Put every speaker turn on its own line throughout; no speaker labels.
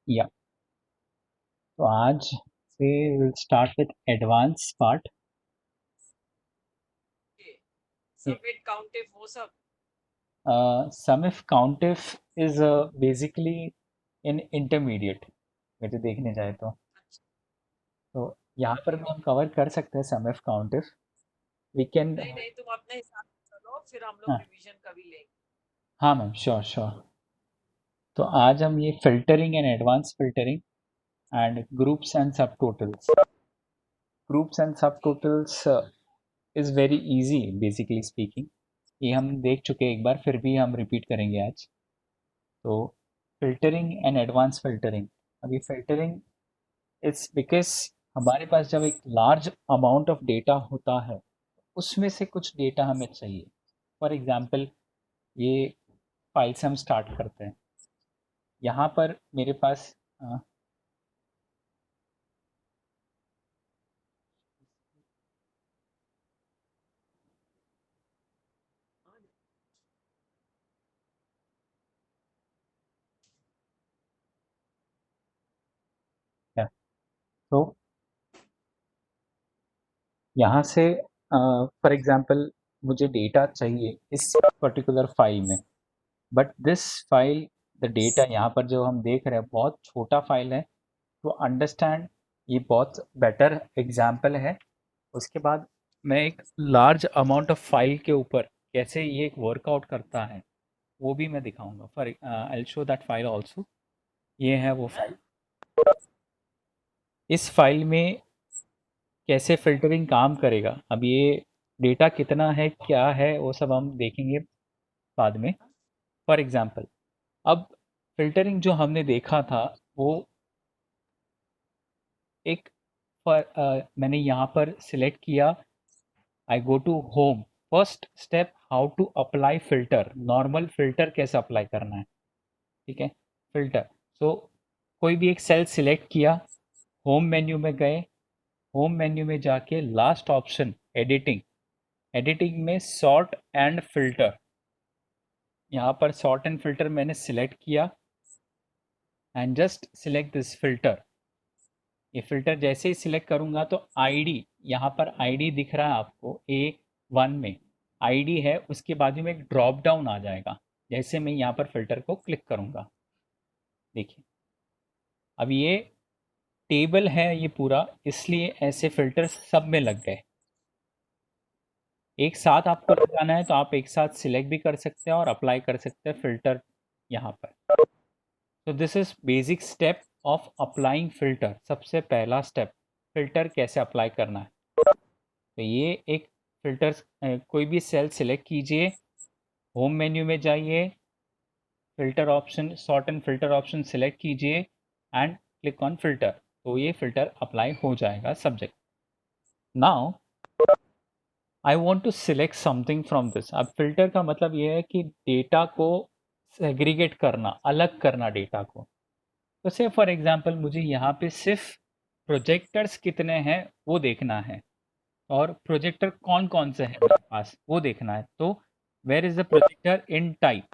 या तो आज से will start with advance part.
SUMIF COUNTIF वो सब।
SUMIF COUNTIF is basically in intermediate वैसे देखने जाए तो यहाँ पर भी हम कवर कर सकते हैं SUMIF COUNTIF. We can.
नहीं नहीं, तुम अपने हिसाब से चलो, फिर हम लोग
हाँ
रिवीजन कभी लेंगे।
हाँ मैम, श्योर श्योर. तो आज हम ये filtering and advance filtering and groups and सब टोटल्स. ग्रुप्स एंड सब
ठीक है।
Totals is very easy basically speaking. ये हम देख चुके हैं एक बार, फिर भी हम रिपीट करेंगे आज. तो फिल्टरिंग एंड एडवांस फिल्टरिंग. अभी फिल्टरिंग इट्स बिकॉज हमारे पास जब एक लार्ज अमाउंट ऑफ डेटा होता है, उसमें से कुछ डेटा हमें चाहिए. फॉर एग्जांपल, ये फाइल से हम स्टार्ट करते हैं. यहाँ पर मेरे पास तो यहाँ से फॉर एग्जांपल मुझे डेटा चाहिए इस पर्टिकुलर फाइल में. But this file, the data यहाँ पर जो हम देख रहे हैं बहुत छोटा फाइल है. तो अंडरस्टैंड, ये बहुत बेटर एग्जाम्पल है. उसके बाद मैं एक लार्ज अमाउंट ऑफ फाइल के ऊपर कैसे ये वर्कआउट करता है वो भी मैं दिखाऊंगा. For I show that file also. ये है वो फाइल. इस फाइल में कैसे फिल्टरिंग काम करेगा, अब ये डेटा कितना है क्या है वो सब हम देखेंगे बाद में. फॉर एग्जांपल, अब फिल्टरिंग जो हमने देखा था वो एक मैंने यहाँ पर सिलेक्ट किया. I go to home. First step, how to apply filter. Normal filter कैसे अप्लाई करना है, ठीक है. फिल्टर, सो कोई भी एक सेल सिलेक्ट किया, होम मेन्यू में गए. होम मेन्यू में जाके लास्ट ऑप्शन एडिटिंग. एडिटिंग में सॉर्ट एंड फिल्टर. यहाँ पर सॉर्ट एंड फिल्टर मैंने सिलेक्ट किया and just select this filter. ये फिल्टर जैसे ही सिलेक्ट करूँगा तो आईडी, यहाँ पर आईडी दिख रहा है आपको A1 में. आईडी है, उसके बाजू में एक ड्रॉप डाउन आ जाएगा जैसे मैं यहाँ पर फिल्टर को क्लिक करूँगा. देखिए, अब ये टेबल है ये पूरा, इसलिए ऐसे फिल्टर सब में लग गए. एक साथ आपको लगाना है तो आप एक साथ सिलेक्ट भी कर सकते हैं और अप्लाई कर सकते हैं फिल्टर यहाँ पर. तो this is basic step of applying filter. सबसे पहला स्टेप, फिल्टर कैसे अप्लाई करना है. तो ये एक फिल्टर, कोई भी सेल सिलेक्ट कीजिए, होम मेन्यू में जाइए, filter option, sort and filter option select कीजिए एंड क्लिक ऑन फिल्टर. तो ये फिल्टर अप्लाई हो जाएगा subject. Now I want to select something from this. अब फिल्टर का मतलब ये है कि डेटा को सेग्रीगेट करना, अलग करना डेटा को. तो से फॉर एग्जांपल मुझे यहाँ पे सिर्फ प्रोजेक्टर्स कितने हैं वो देखना है, और प्रोजेक्टर कौन कौन से हैं मेरे पास वो देखना है. तो where is the projector in type.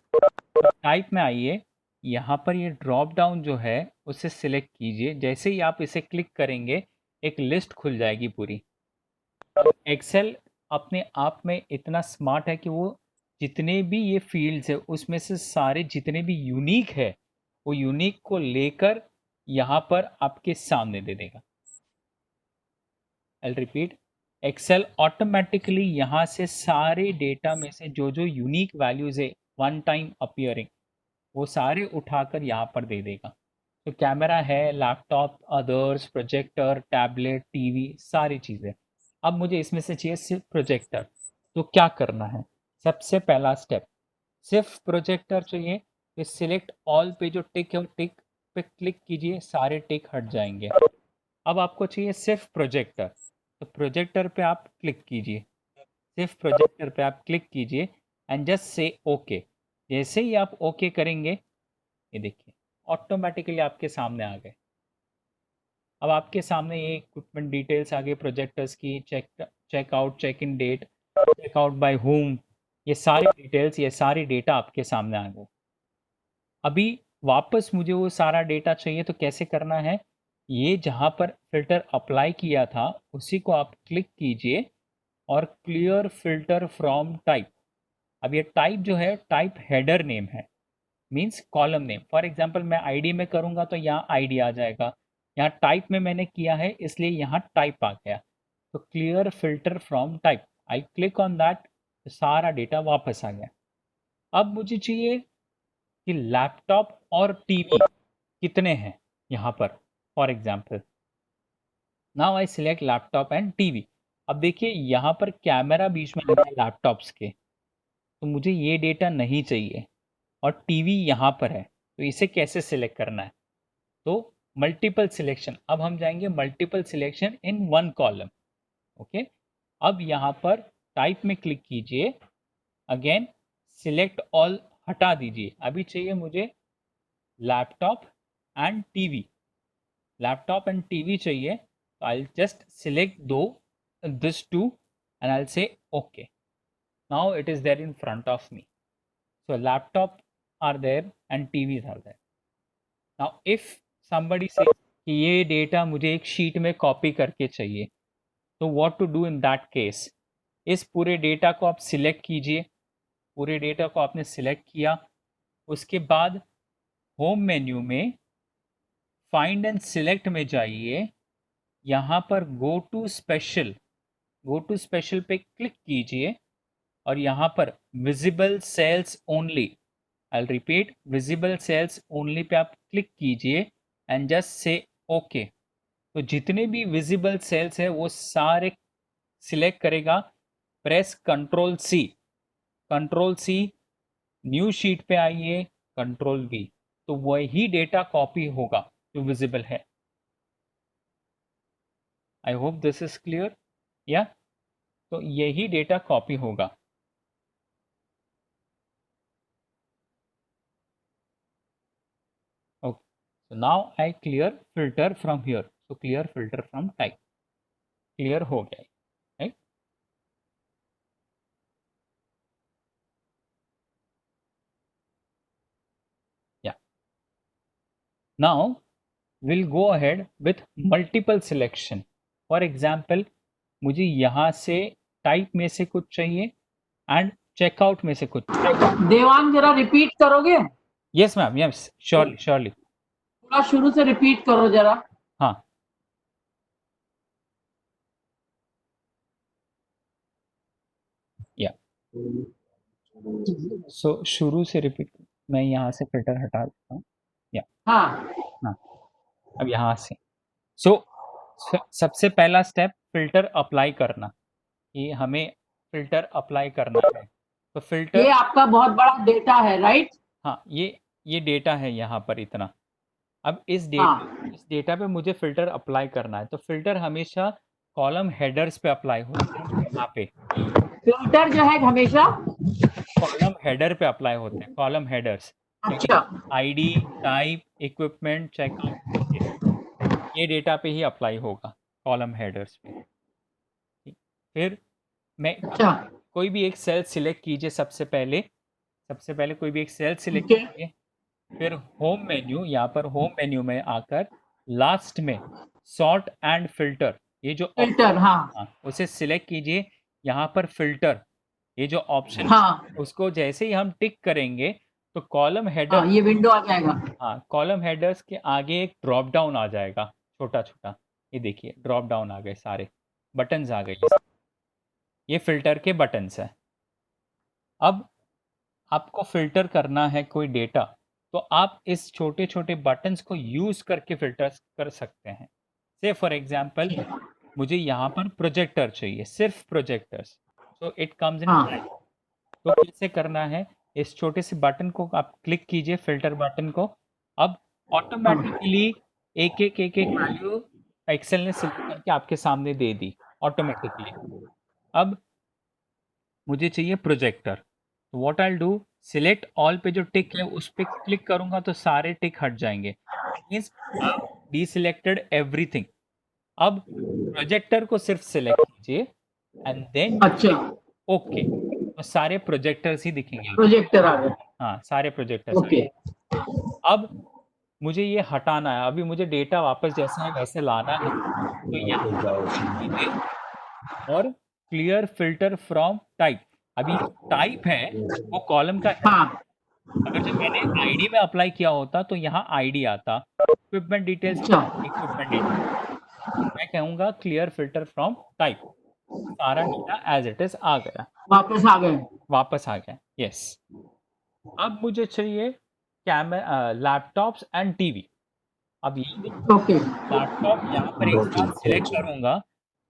Type में आइए, यहाँ पर ये ड्रॉप डाउन जो है उसे सिलेक्ट कीजिए. जैसे ही आप इसे क्लिक करेंगे एक लिस्ट खुल जाएगी पूरी. एक्सेल अपने आप में इतना स्मार्ट है कि वो जितने भी ये फील्ड्स है उसमें से सारे जितने भी यूनिक है वो यूनिक को लेकर यहाँ पर आपके सामने दे देगा. आई रिपीट, एक्सेल ऑटोमेटिकली यहाँ से सारे डेटा में से जो जो यूनिक वैल्यूज है वन टाइम अपियरिंग, वो सारे उठाकर यहाँ पर दे देगा. तो कैमरा है, laptop, others, projector, tablet, TV, सारी चीज़ें. अब मुझे इसमें से चाहिए सिर्फ प्रोजेक्टर. तो क्या करना है, सबसे पहला स्टेप, सिर्फ प्रोजेक्टर चाहिए तो सिलेक्ट ऑल पे जो टिक है टिक पे क्लिक कीजिए, सारे टिक हट जाएंगे. अब आपको चाहिए सिर्फ प्रोजेक्टर, तो प्रोजेक्टर पे आप क्लिक कीजिए. सिर्फ प्रोजेक्टर पे आप क्लिक कीजिए एंड जस्ट से ओके. जैसे ही आप ओके करेंगे, ये देखिए ऑटोमेटिकली आपके सामने आ गए. अब आपके सामने ये इक्विपमेंट डिटेल्स आ गए प्रोजेक्टर्स की, checkout, check in date, checkout by home, ये सारी डिटेल्स, ये सारी डेटा आपके सामने आ गए. अभी वापस मुझे वो सारा डेटा चाहिए तो कैसे करना है, ये जहाँ पर फिल्टर अप्लाई किया था उसी को आप क्लिक कीजिए और क्लियर फिल्टर फ्रॉम टाइप। अब ये टाइप जो है टाइप हेडर नेम है, means column name. For example मैं आईडी में करूँगा तो यहाँ आईडी आ जाएगा, यहाँ टाइप में मैंने किया है इसलिए यहाँ टाइप आ गया। तो clear filter from type, I click on that, तो सारा डेटा वापस आ गया। अब मुझे चाहिए कि लैपटॉप और टीवी कितने हैं यहाँ पर। For example now I select laptop and TV. अब देखिए यहाँ पर कैमरा बीच में लगा है लैपटॉप्स के, तो मुझे ये डेटा नहीं चाहिए और टीवी यहाँ पर है, तो इसे कैसे सिलेक्ट करना है, तो मल्टीपल सिलेक्शन। अब हम जाएंगे multiple selection in one column. Okay, अब यहाँ पर टाइप में क्लिक कीजिए, अगेन सिलेक्ट ऑल हटा दीजिए। अभी चाहिए मुझे laptop and TV, laptop and TV चाहिए, तो I just select this two and I say okay. Now it is there in front of me, so laptop are there and TVs are there. Now if somebody says कि ये data मुझे एक sheet में copy करके चाहिए, तो what to do in that case, इस पूरे डेटा को आप सिलेक्ट कीजिए। पूरे डेटा को आपने सिलेक्ट किया, उसके बाद होम मेन्यू में फाइंड एंड सिलेक्ट में जाइए, यहाँ पर गो टू स्पेशल पे क्लिक कीजिए और यहाँ पर visible cells only, I repeat visible cells only pay आप क्लिक कीजिए एंड जस्ट से ओके। तो जितने भी विजिबल सेल्स है वो सारे सिलेक्ट करेगा। Press control C, new sheet पे आइए, कंट्रोल वी, तो वही डेटा कॉपी होगा जो विजिबल है। I hope this is clear. या तो यही डेटा कॉपी होगा। Okay, so now I clear filter from here. So clear filter from type, clear हो गया, right? Yeah. Now we'll go ahead with multiple selection. For example, मुझे यहाँ से type में से कुछ चाहिए एंड चेकआउट में से कुछ।
देवांग जरा रिपीट करोगे?
Yes ma'am, yes surely.
पूरा शुरू से रिपीट करो जरा।
हाँ, या सो शुरू से रिपीट, मैं यहाँ से फिल्टर हटा देता हूँ। या
हाँ,
अब यहाँ से सबसे पहला स्टेप फिल्टर अप्लाई करना, ये हमें फिल्टर अप्लाई करना है। तो फिल्टर,
ये आपका बहुत बड़ा डेटा है, राइट?
हाँ ये डेटा है यहाँ पर इतना। अब इस डेटा पे मुझे फिल्टर अप्लाई करना है, तो फिल्टर हमेशा कॉलम हेडर्स पे अप्लाई होता है। यहाँ पे
फिल्टर जो है हमेशा
कॉलम हेडर पे अप्लाई होते हैं, कॉलम हेडर्स।
अच्छा,
आईडी, टाइप, इक्विपमेंट, चेकआउट, ये डेटा पे ही अप्लाई होगा, कॉलम हेडर्स पे। फिर मैं
अच्छा,
कोई भी एक सेल सिलेक्ट कीजिए, सबसे पहले कोई भी एक सेल सिलेक्ट
Okay.
कीजिए। फिर होम मेन्यू, यहाँ पर होम मेन्यू में आकर लास्ट में सॉर्ट एंड फिल्टर, ये जो
फिल्टर, हाँ,
उसे सिलेक्ट कीजिए। यहाँ पर फिल्टर, ये जो ऑप्शन
हाँ,
उसको जैसे ही हम टिक करेंगे तो कॉलम हेडर,
हाँ, ये विंडो आ जाएगा।
हाँ कॉलम हेडर्स के आगे एक ड्रॉप डाउन आ जाएगा, छोटा छोटा। ये देखिए ड्रॉप डाउन आ गए, सारे बटन्स आ गए, ये फिल्टर के बटन्स है। अब आपको फिल्टर करना है कोई डेटा, तो आप इस छोटे छोटे बटन्स को यूज करके फिल्टर कर सकते हैं। से फॉर एग्जांपल मुझे यहाँ पर प्रोजेक्टर चाहिए, सिर्फ प्रोजेक्टर्स, तो इट कम्स इन।
हाँ,
तो कैसे करना है, इस छोटे से बटन को आप क्लिक कीजिए, फिल्टर बटन को। अब ऑटोमेटिकली एक एक वैल्यू एक्सेल ने सिलेक्ट करके आपके सामने दे दी ऑटोमेटिकली। अब मुझे चाहिए प्रोजेक्टर, तो what I do, select all पे जो टिक है उस पर क्लिक करूंगा तो सारे टिक हट जाएंगे, मीन्स डीसिलेक्टेड एवरीथिंग। अब प्रोजेक्टर को सिर्फ सिलेक्ट कीजिए एंड देन
अच्छा,
ओके, तो सारे प्रोजेक्टर्स ही दिखेंगे।
प्रोजेक्टर आ गया।
हाँ, सारे प्रोजेक्टर्स।
ओके,
अब मुझे ये हटाना है, अभी मुझे डेटा वापस जैसा है वैसे लाना है, तो यहाँ कीजिए और क्लियर फिल्टर फ्रॉम टाइप। अभी टाइप है वो कॉलम का है,
हाँ
अगर जब मैंने आईडी में अप्लाई किया होता तो यहाँ आईडी आता, इक्विपमेंट डिटेल्स
अच्छा
इक्विपमेंट डिटेल्स, मैं कहूँगा क्लियर फिल्टर फ्रॉम टाइप, सारा डेटा एज इट इज आ गया,
वापस आ गए।
वापस आ गया। यस, अब मुझे चाहिए कैमरा, लैपटॉप्स एंड टीवी। अब ये
ओके
लैपटॉप यहाँ पर एक साथ सिलेक्ट करूंगा,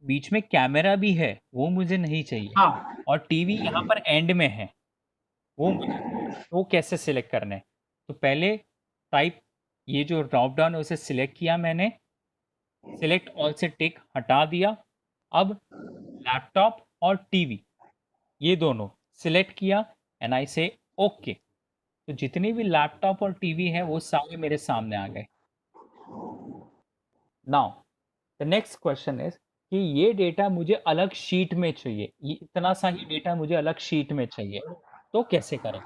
बीच में कैमरा भी है वो मुझे नहीं चाहिए,
हाँ
और टीवी यहाँ पर एंड में है वो मुझे, वो कैसे सिलेक्ट करना है? तो पहले टाइप, ये जो ड्रॉप डाउन है उसे सिलेक्ट किया मैंने, सिलेक्ट ऑल से टिक हटा दिया। अब लैपटॉप और टीवी ये दोनों सिलेक्ट किया एंड आई से ओके, तो जितनी भी लैपटॉप और टीवी है वो सारे मेरे सामने आ गए। Now the next question is कि ये डेटा मुझे अलग शीट में चाहिए, ये इतना सा ही डेटा मुझे अलग शीट में चाहिए, तो कैसे करें?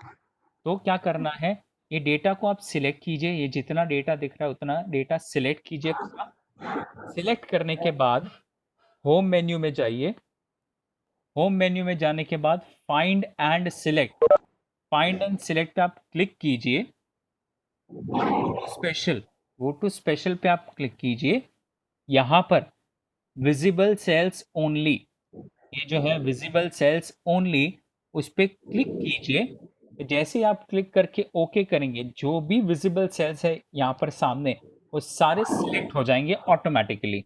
तो क्या करना है, ये डेटा को आप सिलेक्ट कीजिए, ये जितना डेटा दिख रहा है उतना डेटा सिलेक्ट कीजिए पूरा। सिलेक्ट करने के बाद होम मेन्यू में जाइए, होम मेन्यू में जाने के बाद find and select, find and select पे आप क्लिक कीजिए, स्पेशल, गो टू स्पेशल पे आप क्लिक कीजिए, यहाँ पर विजिबल सेल्स ओनली, ये जो है विजिबल सेल्स ओनली, उस पर क्लिक कीजिए। तो जैसे ही आप क्लिक करके ओके करेंगे, जो भी विजिबल सेल्स है यहाँ पर सामने वो सारे सिलेक्ट हो जाएंगे ऑटोमेटिकली।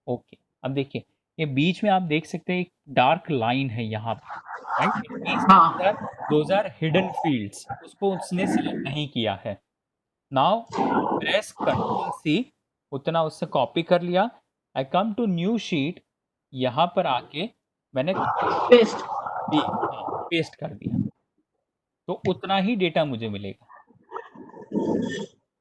ओके, अब देखिए ये बीच में आप देख सकते हैं एक डार्क लाइन है यहाँ पर, राइट?
हाँ
दोज आर हिडन फील्ड्स, उसको उसने सिलेक्ट नहीं किया है। नाउ प्रेस कंट्रोल सी, उतना उससे कॉपी कर लिया। आई कम टू न्यू शीट, यहाँ पर आके मैंने
पेस्ट।
पेस्ट कर दिया, तो उतना ही डेटा मुझे मिलेगा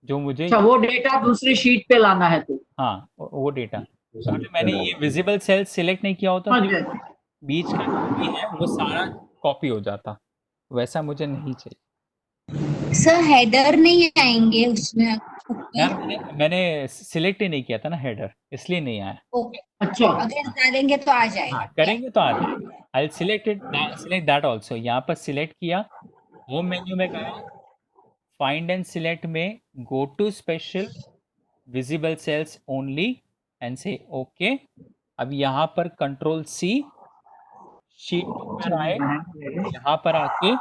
जो मुझे,
अच्छा वो डेटा दूसरी शीट पे लाना है तो
हाँ वो डेटा, अगर जो मैंने ये विजिबल सेल सिलेक्ट नहीं किया होता
समझ
तो
गए।
बीच का जो भी है वो सारा कॉपी हो जाता, वैसा मुझे नहीं चाहिए।
सर हेडर नहीं आएंगे उसमें
यार
ऊपर?
मैंने सिलेक्ट ही नहीं किया था ना हेडर, इसलिए नहीं आया।
ओके,
अच्छा
अगर डालेंगे तो आ जाएगा।
हाँ करेंगे तो आ जाएगा, आई select it, select that also, यहाँ पर सिलेक्ट किया, होम मेन्यू में गया, फाइंड एंड सिलेक्ट में go to special visible cells only and say okay. अब यहाँ पर कंट्रोल सी, शीट पर आए, यहाँ पर आके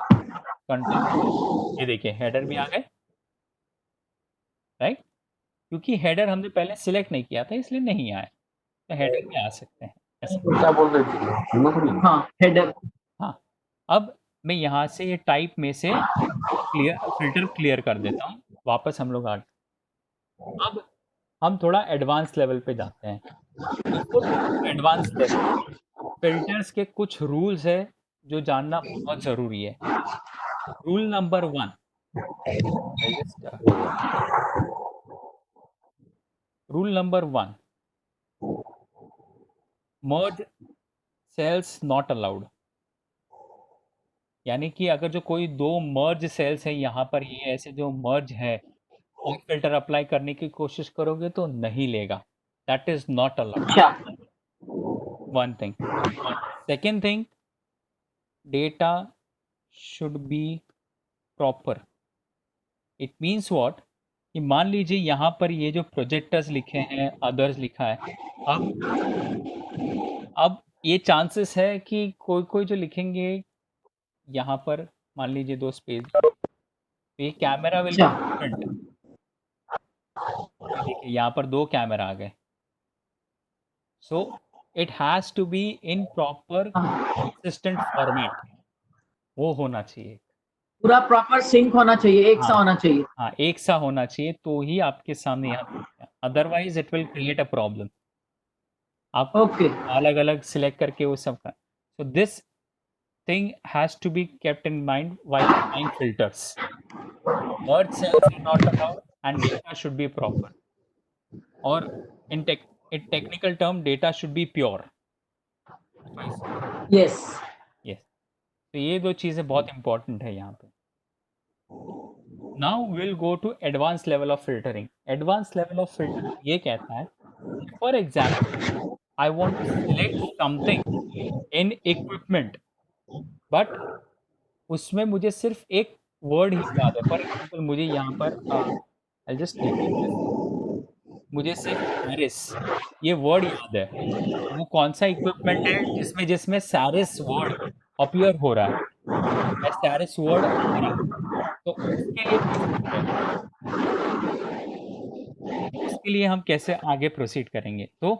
कंट्रोल, ये देखिए हेडर भी आ गए, राइट? क्योंकि हेडर हमने पहले सिलेक्ट नहीं किया था इसलिए नहीं आया, तो हेडर में आ सकते हैं ऐसे।
क्या बोल रहे थे?
हाँ हेडर।
हाँ, अब मैं यहाँ से ये टाइप में से क्लियर फिल्टर क्लियर कर देता हूँ, वापस हम लोग आ गए। अब हम थोड़ा एडवांस लेवल पे जाते हैं, एडवांस लेवल फिल्टर्स के कुछ रूल्स है जो जानना बहुत ज़रूरी है। Rule number 1, rule number 1, merge cells not allowed, यानी कि अगर जो कोई दो मर्ज सेल्स है यहाँ पर, ये ऐसे जो मर्ज है और फिल्टर अप्लाई करने की कोशिश करोगे तो नहीं लेगा, दैट इज नॉट अलाउड।
अच्छा
one thing, second thing, data should be proper. It means what, कि मान लीजिए यहाँ पर ये जो प्रोजेक्टर्स लिखे हैं, अदर्स लिखा है, अब ये चांसेस है कि कोई कोई जो लिखेंगे यहाँ पर, मान लीजिए दो स्पेस, तो ये कैमरा विल बी डिफरेंट, देखिए यहाँ पर दो कैमरा आ गए, so it has to be in proper consistent format, वो होना चाहिए।
पूरा प्रॉपर सिंक होना चाहिए, एक सा
हाँ
होना चाहिए।
हाँ, एक सा होना चाहिए तो ही आपके सामने यहाँ, otherwise it will create a problem, आप
ओके
अलग अलग सिलेक्ट करके वो सब का, so this thing has to be kept in mind while applying filters. Merge cells are not allowed and data should be proper. Or in technical term, data should be pure.
Yes
Yes. तो ये दो चीज़ें बहुत important है यहाँ पे। Now will go to advance level of filtering. Advance level of filtering ये कहता है, for example I want to select something in equipment, but उसमें मुझे सिर्फ एक वर्ड ही याद है। फॉर एग्जाम्पल मुझे यहाँ पर आई जस्ट टेक दिस, मुझे सिर्फ सैरिस ये वर्ड याद है। वो कौन सा इक्विपमेंट है जिसमें जिसमें सैरिस वर्ड अपीयर हो रहा है, सैरिस वर्ड आ रहा है, तो उसके लिए कैसे करें? उसके लिए हम कैसे आगे प्रोसीड करेंगे? तो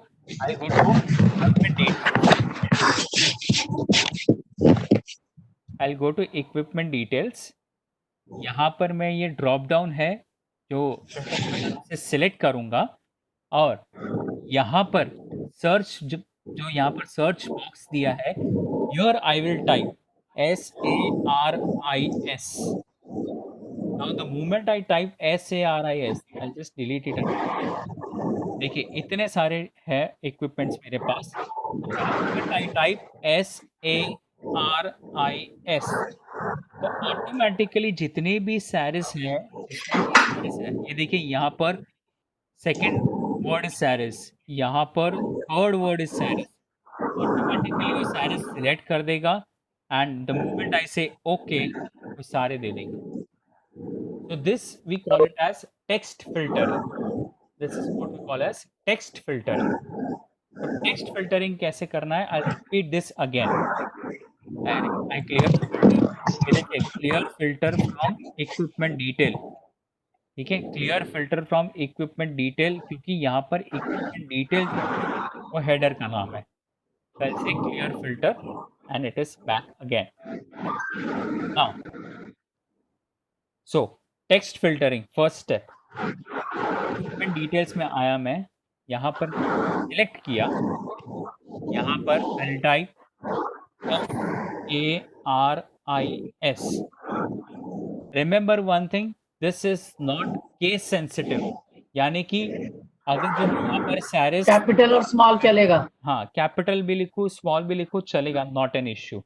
I go to equipment details, I go to equipment details. यहाँ पर मैं ये ड्रॉप डाउन है जो से सिलेक्ट करूँगा, और यहाँ पर सर्च जो यहाँ पर सर्च बॉक्स दिया है, here I will type SARIS। Now the moment I type SARIS, I'll just delete it again. देखिए इतने सारे हैं इक्विपमेंट्स मेरे पास। आई टाइप SARIS, तो ऑटोमेटिकली जितने भी सैरिस हैं, ये देखिए यहाँ पर सेकंड वर्ड इज सैरिस, यहाँ पर third word is sarees, automatically वो सैरिस सिलेक्ट कर देगा, and the moment I say okay वो सारे दे देंगे। So this we call it as text filtering. This is what we call as text filtering. तो text filtering कैसे करना है? I'll repeat this again. And I clear filter from equipment detail. ठीक है, clear filter from equipment detail, क्योंकि यहाँ पर equipment detail वो हेडर का नाम है। So I'll say clear filter and it is back again. Now, so text filtering first step. Equipment details में आया मैं, यहाँ पर सिलेक्ट किया, यहाँ पर I'll type SARIS। Remember one thing, this is not case sensitive, यानी कि अगर जो यहाँ पर सैरिस
कैपिटल और स्मॉल चलेगा,
हाँ कैपिटल भी लिखूँ स्मॉल भी लिखूँ चलेगा, not an issue,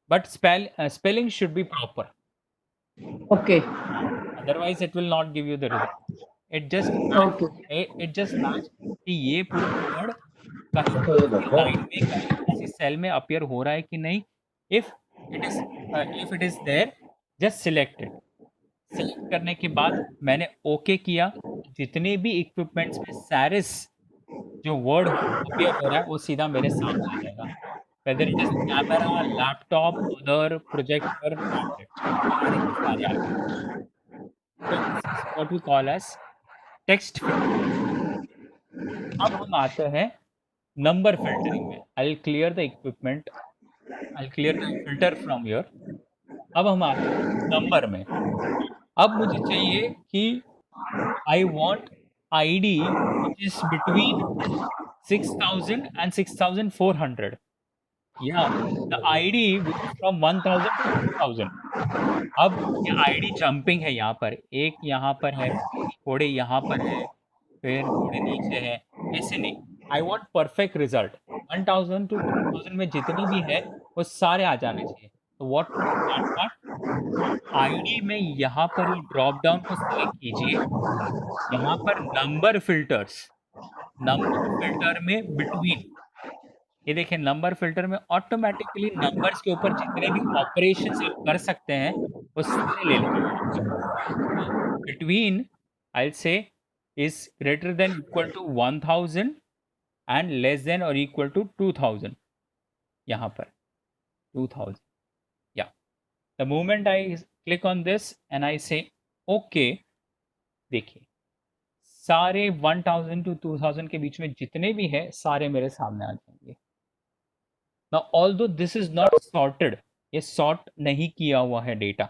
but spelling should be proper,
okay
otherwise it will not give you the result. It just match कि ये पूरा वर्ड कहीं लाइन में कहीं किसी सेल में अपीयर हो रहा है कि नहीं। if it is there, just select it. Select करने के बाद मैंने ओके किया, जितने भी इक्विपमेंट्स में सैरिस जो वर्ड अपीयर हो रहा है वो सीधा मेरे सामने आ जाएगा, whether it is camera, laptop, other projector, what we call as text filtering. अब हम आते हैं नंबर फिल्टरिंग में। I'll clear the equipment, I'll clear the filter from here. अब हम आते हैं नंबर में। अब मुझे चाहिए कि I want ID which is between 6000 and 6400. Yeah, the ID which is from 1000 to 2000. अब ये ID जंपिंग है, यहाँ पर एक यहाँ पर है, थोड़े यहाँ पर है, फिर थोड़े नीचे है, ऐसे नहीं। I want perfect result, 1000 to 2000 में जितनी भी है वो सारे आ जाने चाहिए। तो व्हाट ID में यहाँ पर ये ड्रॉप डाउन को सिलेक्ट कीजिए, यहाँ पर नंबर फिल्टर्स, नंबर फिल्टर में बिटवीन, ये देखिए नंबर फिल्टर में ऑटोमेटिकली नंबर्स के ऊपर जितने भी ऑपरेशंस आप कर सकते हैं वो सारे ले लेंगे। Between I say is greater than equal to 1000 and less than और इक्वल टू 2000, यहाँ पर 2000। या the moment I click on this and I say okay, देखिए सारे 1000 to 2000 के बीच में जितने भी है सारे मेरे सामने आ जाएंगे। Now, although this is not sorted, ये सॉर्ट नहीं किया हुआ है data,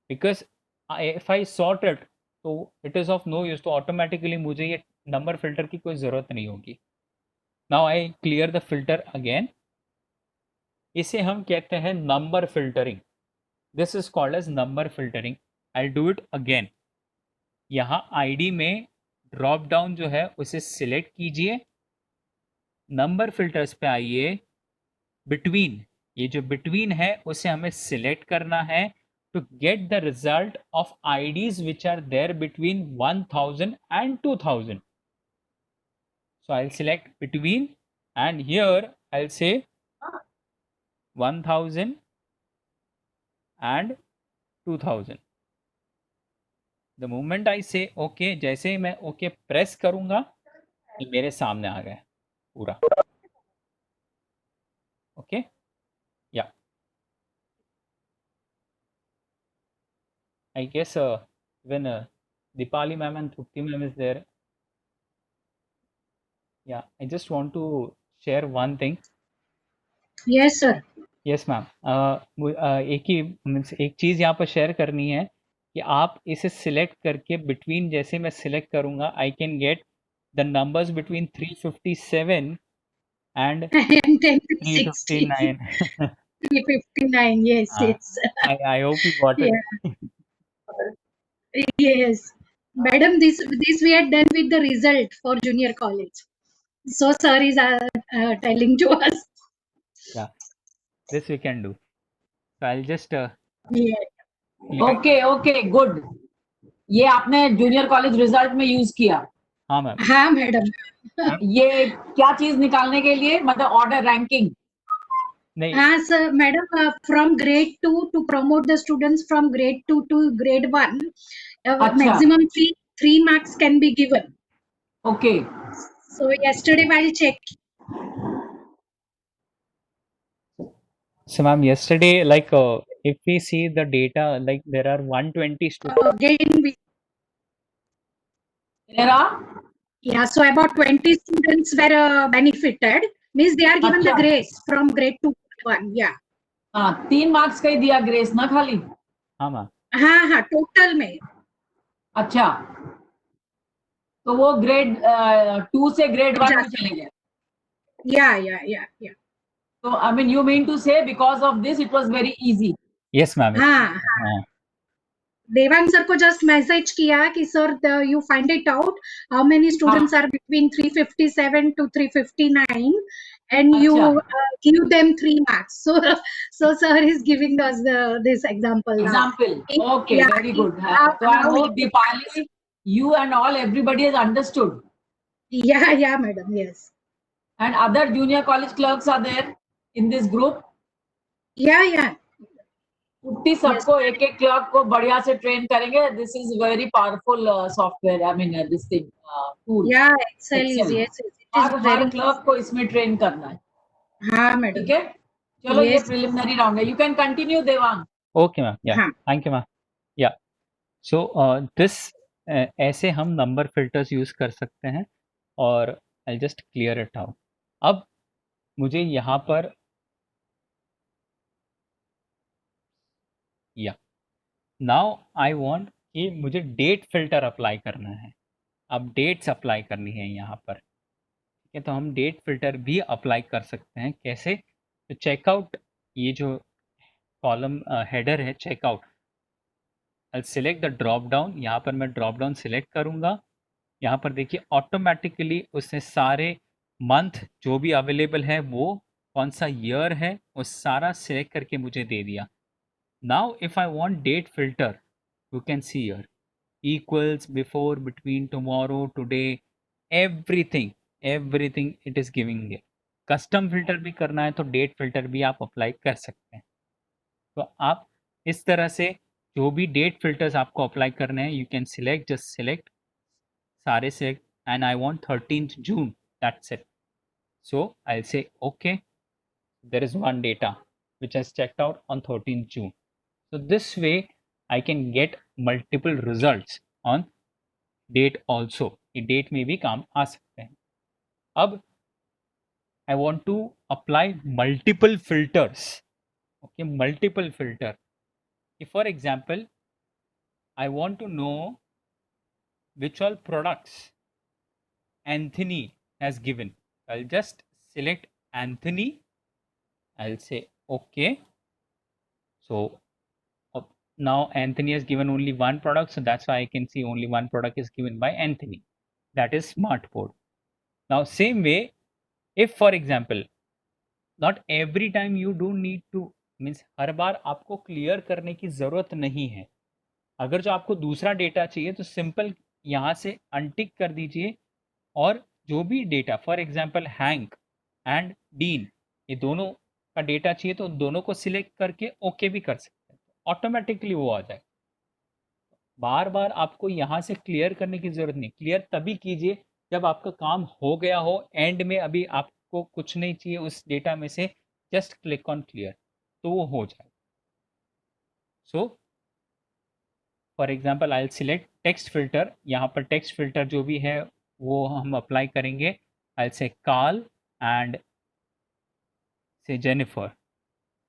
because if I sort it तो it is of no use, तो ऑटोमेटिकली मुझे ये नंबर फिल्टर की कोई ज़रूरत नहीं होगी। Now I clear the filter again. इसे हम कहते हैं number filtering. This is called as number filtering. I'll do it again. यहाँ ID में ड्रॉप डाउन जो है उसे सिलेक्ट कीजिए, नंबर फिल्टर्स पे आइए, बिटवीन, ये जो बिटवीन है उसे हमें सिलेक्ट करना है to get the result of IDs which are there between 1000 and 2000. So I'll select between, and here I'll say 1000 and 2000. The moment I say OK, जैसे ही मैं OK प्रेस करूंगा, ये मेरे सामने आ गया पूरा. Okay? Yeah. I guess when Dipali ma'am and Trupti ma'am is there. Yeah, I just want to share one thing.
Yes, sir.
Yes ma'am. एक ही मीन्स एक चीज़ यहाँ पर शेयर करनी है कि आप इसे सिलेक्ट करके बिटवीन, जैसे मैं सिलेक्ट करूँगा I can get the numbers between 357 and
And 10 to 60.
359.
359. Yes, yes.
I hope you got it.
Yes. Madam, this we had done with the result for junior college. So sir is telling to us.
Yeah, this we can do. So I'll just
Yeah.
Okay good. ये आपने junior college result में use किया?
हाँ ma'am.
हाँ madam.
ये क्या चीज निकालने के लिए, मतलब ऑर्डर रैंकिंग?
नहीं.
हाँ sir madam, from grade 2 to promote the students from grade 2 to grade 1, maximum three marks can be given.
Okay.
So yesterday while check.
So ma'am, yesterday, like if we see the data, like there are 120 students.
Again we.
There are?
Yeah, so about 20 students were benefited. Means they are given the grace from grade 2 to 1. Yeah.
हाँ, 3 marks का ही दिया grace ना खाली?
हाँ ma'am.
हाँ total में.
अच्छा, तो वो ग्रेड 2 से ग्रेड 1 में चले गए?
Yeah.
So I mean, you mean to say because of this it was very easy?
Yes ma'am.
हाँ. देवांग सर को जस्ट मैसेज किया कि sir you find it out how many students are between 357 to 359 and you give them 3 marks. So sir is giving us this example.
Okay, yeah, very good. So I hope Dipali, you and all, everybody has understood.
Yeah madam. Yes.
And other junior college clerks are there in this group?
Yeah.
उतनी सबको एक एक clerk को बढ़िया से train करेंगे. This is very powerful software. I mean this thing tool.
या Excel is. Yes,
हर क्लर्क को इसमें ट्रेन करना है.
हाँ मैडम.
ठीक है, चलो. ये प्रिलिमिनरी राउंड है. You can continue Devang.
Okay ma'am. या थैंक यू मैम. या सो दिस ऐसे हम नंबर फिल्टर्स यूज कर सकते हैं और I just clear it out. अब मुझे यहाँ पर या नाउ आई वांट कि मुझे डेट फिल्टर अप्लाई करना है. अब डेट्स अप्लाई करनी है यहाँ पर. ठीक है, तो हम डेट फिल्टर भी अप्लाई कर सकते हैं. कैसे? तो चेकआउट, ये जो कॉलम हेडर है checkout, I select the drop down. यहाँ पर मैं ड्रॉप डाउन सिलेक्ट करूँगा. यहाँ पर देखिए ऑटोमेटिकली उसने सारे मंथ जो भी अवेलेबल है, वो कौन सा ईयर है, वो सारा सिलेक्ट करके मुझे दे दिया. Now if I want date filter, you can see here equals, before, between, tomorrow, today, everything it is giving here. Custom filter भी करना है तो डेट फिल्टर भी आप अप्लाई कर सकते हैं. तो आप इस तरह से जो भी डेट फिल्टर्स आपको अप्लाई करने हैं, you can select, just select, सारे select, and I want 13th June, that's it. So I say okay. there is one data which has checked out on 13th June. So this way I can get multiple results on date also. ये date में भी काम आ सकते हैं. अब I want to apply multiple filters. Okay, multiple filter. If for example I want to know which all products Anthony has given, I'll just select Anthony. I'll say okay. So now Anthony has given only one product, so that's why I can see only one product is given by Anthony. That is Smartboard. Now same way, if for example, not every time you do need to means हर बार आपको clear करने की ज़रूरत नहीं है। अगर जो आपको दूसरा डेटा चाहिए तो सिंपल यहाँ से अनटिक कर दीजिए और जो भी data, for example hang and dean, ये दोनों का डेटा चाहिए तो दोनों को सिलेक्ट करके ओके भी कर सकते हैं, ऑटोमेटिकली वो आ जाए। बार बार आपको यहाँ से क्लियर करने की ज़रूरत नहीं। क्लियर तभी कीजिए जब आपका काम हो गया हो, एंड में अभी आपको कुछ नहीं चाहिए उस डेटा में से, जस्ट क्लिक ऑन क्लियर तो वो हो जाए। So for example I will select text filter. यहाँ पर टेक्स्ट फिल्टर जो भी है वो हम अप्लाई करेंगे। I will say Carl and say Jennifer,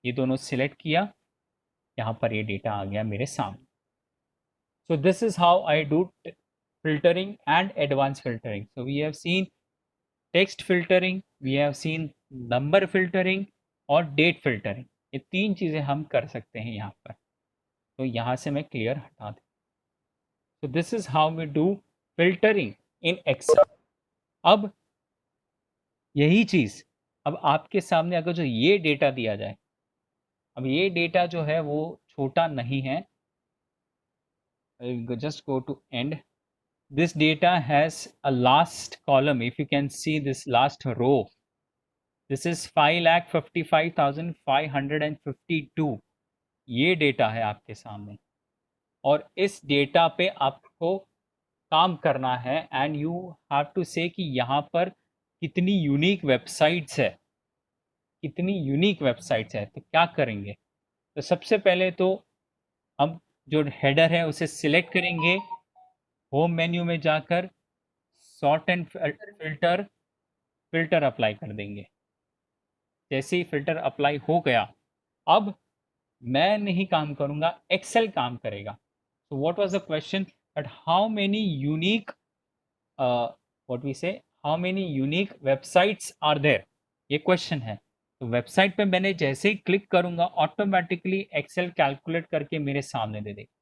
ये दोनों सिलेक्ट किया, यहाँ पर ये डेटा आ गया मेरे सामने। So this is how I do filtering and advanced filtering. So we have seen text filtering, we have seen number filtering और date filtering. ये तीन चीज़ें हम कर सकते हैं यहाँ पर। तो यहाँ से मैं clear हटा दूँ। So this is how we do filtering in Excel. अब यही चीज़ अब आपके सामने अगर जो ये डेटा दिया जाए, अब ये डेटा जो है वो छोटा नहीं है। I'll just go to end. This data has a last column. If you can see this last row, this is 5,55,552. ये डेटा है आपके सामने और इस डेटा पे आपको काम करना है एंड यू हैव टू से कि यहाँ पर कितनी यूनिक वेबसाइट्स है, कितनी यूनिक वेबसाइट्स है। तो क्या करेंगे, तो सबसे पहले तो हम जो हेडर है उसे सिलेक्ट करेंगे, होम मेन्यू में जाकर sort and filter, filter apply कर देंगे। जैसे ही फिल्टर अप्लाई हो गया, अब मैं नहीं काम करूंगा, एक्सेल काम करेगा। So what was the question, that how many unique what we say how many unique websites are there, ये क्वेश्चन है। तो वेबसाइट पे मैंने जैसे ही क्लिक करूंगा ऑटोमेटिकली एक्सेल कैलकुलेट करके मेरे सामने दे देगा।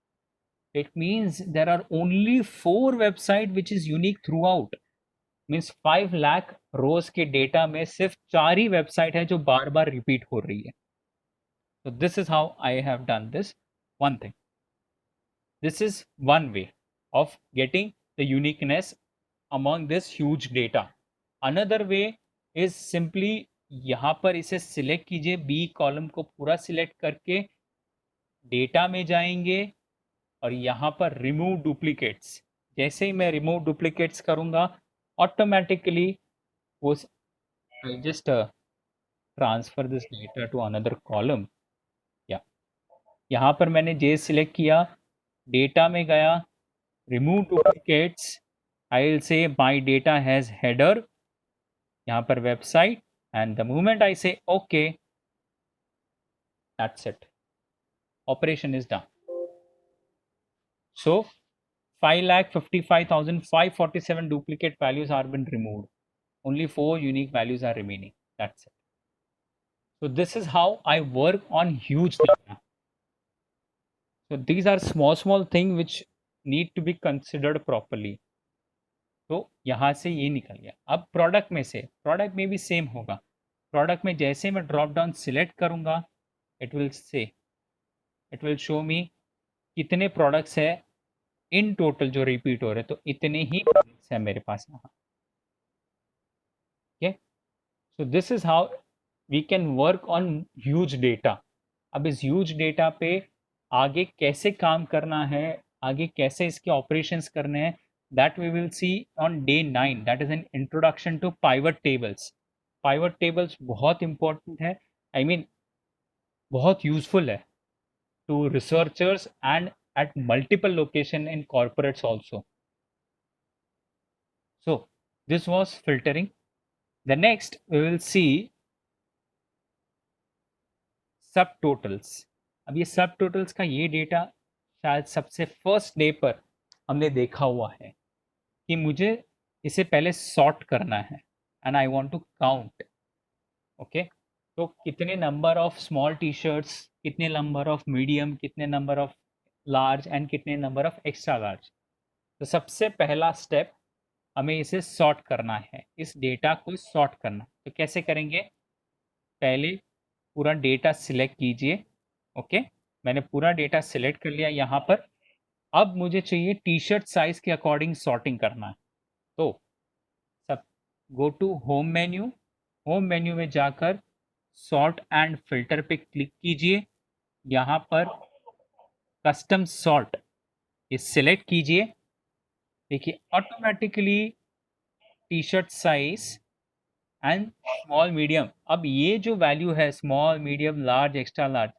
It means there are only 4 website which is unique throughout. Means 5 lakh रोज के डेटा में सिर्फ 4 ही वेबसाइट है जो बार बार रिपीट हो रही है। So this is how I have done this one thing. This is one way of getting the uniqueness among this huge data. Another way is simply यहाँ पर इसे सिलेक्ट कीजिए, बी कॉलम को पूरा सिलेक्ट करके डेटा में जाएंगे और यहाँ पर रिमूव डुप्लीकेट्स। जैसे ही मैं रिमूव डुप्लीकेट्स करूँगा ऑटोमेटिकली वो just transfer this data to another column. या यहाँ पर मैंने जे सिलेक्ट किया, डेटा में गया, रिमूव डुप्लीकेट्स, आई विल से माई डेटा हैज़ हेडर, यहाँ पर website, and the moment I say okay, that's it, operation is done. So 5,55,547 duplicate values are been removed. Only 4 unique values are remaining. That's it. So this is how I work on huge data. So these are small things which need to be considered properly. तो यहाँ से ये निकल गया। अब product में से, product में भी सेम होगा। प्रोडक्ट में जैसे मैं ड्रॉप डाउन सिलेक्ट करूँगा, इट विल शो मी कितने प्रोडक्ट्स है इन टोटल जो रिपीट हो रहे, तो इतने ही प्रोडक्ट्स है मेरे पास यहाँ। Okay, so this is how we can work on huge data. अब इस ह्यूज डेटा पे आगे कैसे काम करना है, आगे कैसे इसके ऑपरेशंस करने हैं, that we will see on day 9। That is an introduction to pivot tables. Pivot tables बहुत इंपॉर्टेंट है, आई मीन बहुत यूजफुल है to researchers and at multiple location in corporates also. So this was filtering. The next we will see subtotals. अब ये subtotals का ये data शायद सबसे फर्स्ट डे पर हमने देखा हुआ है कि मुझे इसे पहले सॉर्ट करना है and I want to count. Okay, तो कितने number of small T shirts, कितने नंबर ऑफ मीडियम, कितने नंबर ऑफ लार्ज एंड कितने नंबर ऑफ एक्स्ट्रा लार्ज। तो सबसे पहला स्टेप हमें इसे सॉर्ट करना है, इस डेटा को सॉर्ट करना। तो कैसे करेंगे, पहले पूरा डेटा सिलेक्ट कीजिए। ओके, मैंने पूरा डेटा सिलेक्ट कर लिया यहाँ पर। अब मुझे चाहिए टी शर्ट साइज के अकॉर्डिंग सॉर्टिंग करना है। तो सब go to home menu, home menu में जाकर सॉर्ट एंड फिल्टर पे क्लिक कीजिए। यहाँ पर कस्टम सॉर्ट इस सिलेक्ट कीजिए। देखिए automatically T shirt size and small medium, अब ये जो वैल्यू है small medium large extra large,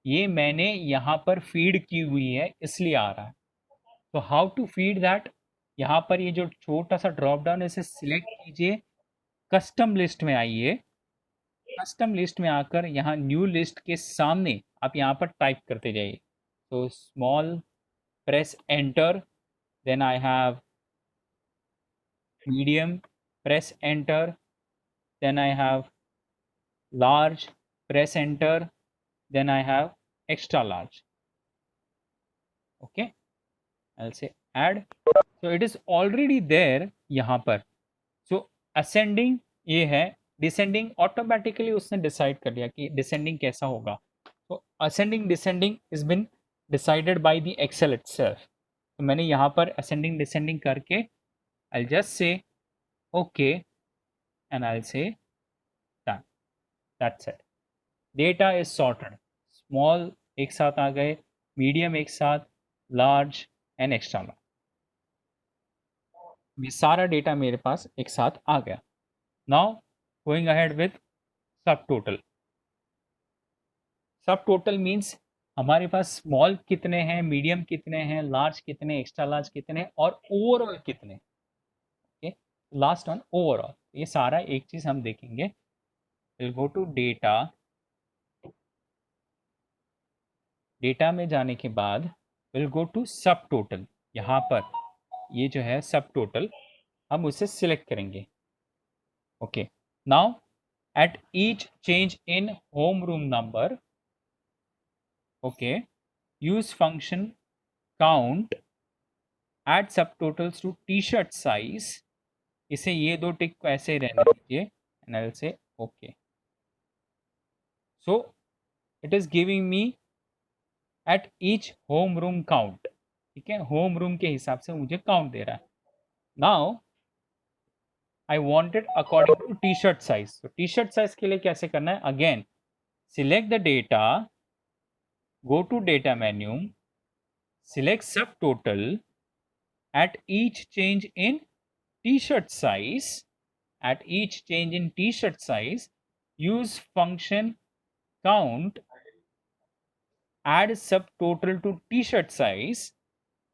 ये मैंने यहाँ पर फीड की हुई है इसलिए आ रहा है। तो हाउ टू फीड दैट, यहाँ पर ये जो छोटा सा ड्रॉप डाउन है इसे सिलेक्ट कीजिए, कस्टम लिस्ट में आइए। कस्टम लिस्ट में आकर यहाँ न्यू लिस्ट के सामने आप यहाँ पर टाइप करते जाइए। तो small, press enter, then I have medium, press enter, then I have large, press enter, then I have extra large. Okay, I'll say add. So it is already there यहाँ पर। So ascending ये है, descending automatically उसने decide कर लिया कि descending कैसा होगा। तो ascending descending is been decided by the Excel itself। तो मैंने यहाँ पर ascending descending करके I'll just say okay and I'll say done. That's it. Data is sorted. Small एक साथ आ गए, medium एक साथ, large and extra large. ये सारा डेटा मेरे पास एक साथ आ गया। Now going ahead with subtotal. Subtotal means हमारे पास स्मॉल कितने हैं, मीडियम कितने हैं, लार्ज कितने, एक्स्ट्रा लार्ज कितने और ओवरऑल कितने। Okay, last one overall. ये सारा एक चीज हम देखेंगे। Will go to data, data में जाने के बाद will go to subtotal. यहाँ पर ये जो है सब टोटल हम उसे सिलेक्ट करेंगे। Okay, now at each change in home room number, okay, use function count add subtotals to T shirt size. इसे ये दो टिक को ऐसे रहने दीजिए and I will say okay. So it is giving me at each home room count. ठीक है, home room के हिसाब से मुझे काउंट दे रहा है। Now I wanted according to T shirt size. तो टी शर्ट साइज के लिए कैसे करना है, again select the data, go to data menu, select subtotal, at each change in T shirt size, at each change in T shirt size use function count add subtotal to t-shirt size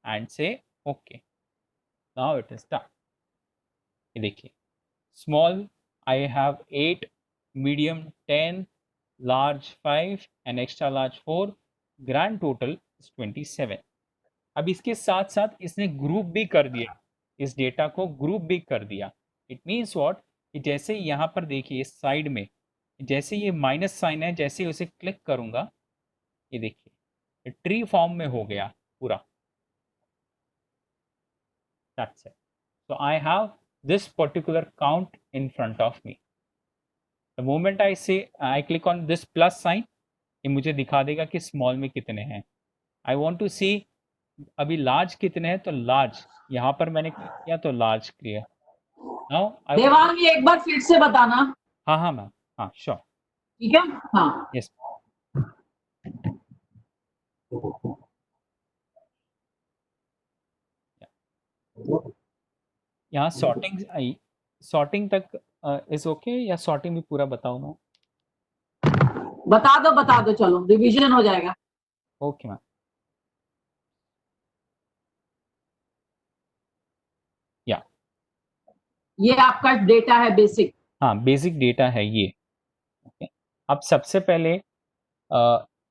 and say okay. Now it is done. ये देखिए, small I have 8, medium 10, large 5 and extra large 4, grand total is 27. अब इसके साथ साथ इसने group भी कर दिया, इस डेटा को ग्रुप भी कर दिया। इट मीन्स व्हाट, कि जैसे यहाँ पर देखिए साइड में जैसे ये माइनस साइन है, जैसे ही उसे क्लिक करूंगा ये देखिए ट्री फॉर्म में हो गया पूरा। That's it. So I have this particular count in front of me. The moment I say I click on this plus sign, ये मुझे दिखा देगा कि स्मॉल में कितने हैं। I want to see अभी लार्ज कितने हैं, तो लार्ज यहाँ पर मैंने क्लिक किया तो लार्ज क्लियर। नाउ
देवांग ये एक बार फिर से बताना।
हाँ हाँ मैम, हाँ श्योर,
ठीक है, हाँ
यस। यहाँ सॉर्टिंग आई, सॉर्टिंग तक इज ओके या सॉर्टिंग भी पूरा बताऊँ मैं?
बता दो चलो, रिवीजन हो जाएगा।
ओके मैम, या
ये आपका डेटा है बेसिक।
हाँ बेसिक डेटा है ये। ओके, अब सबसे पहले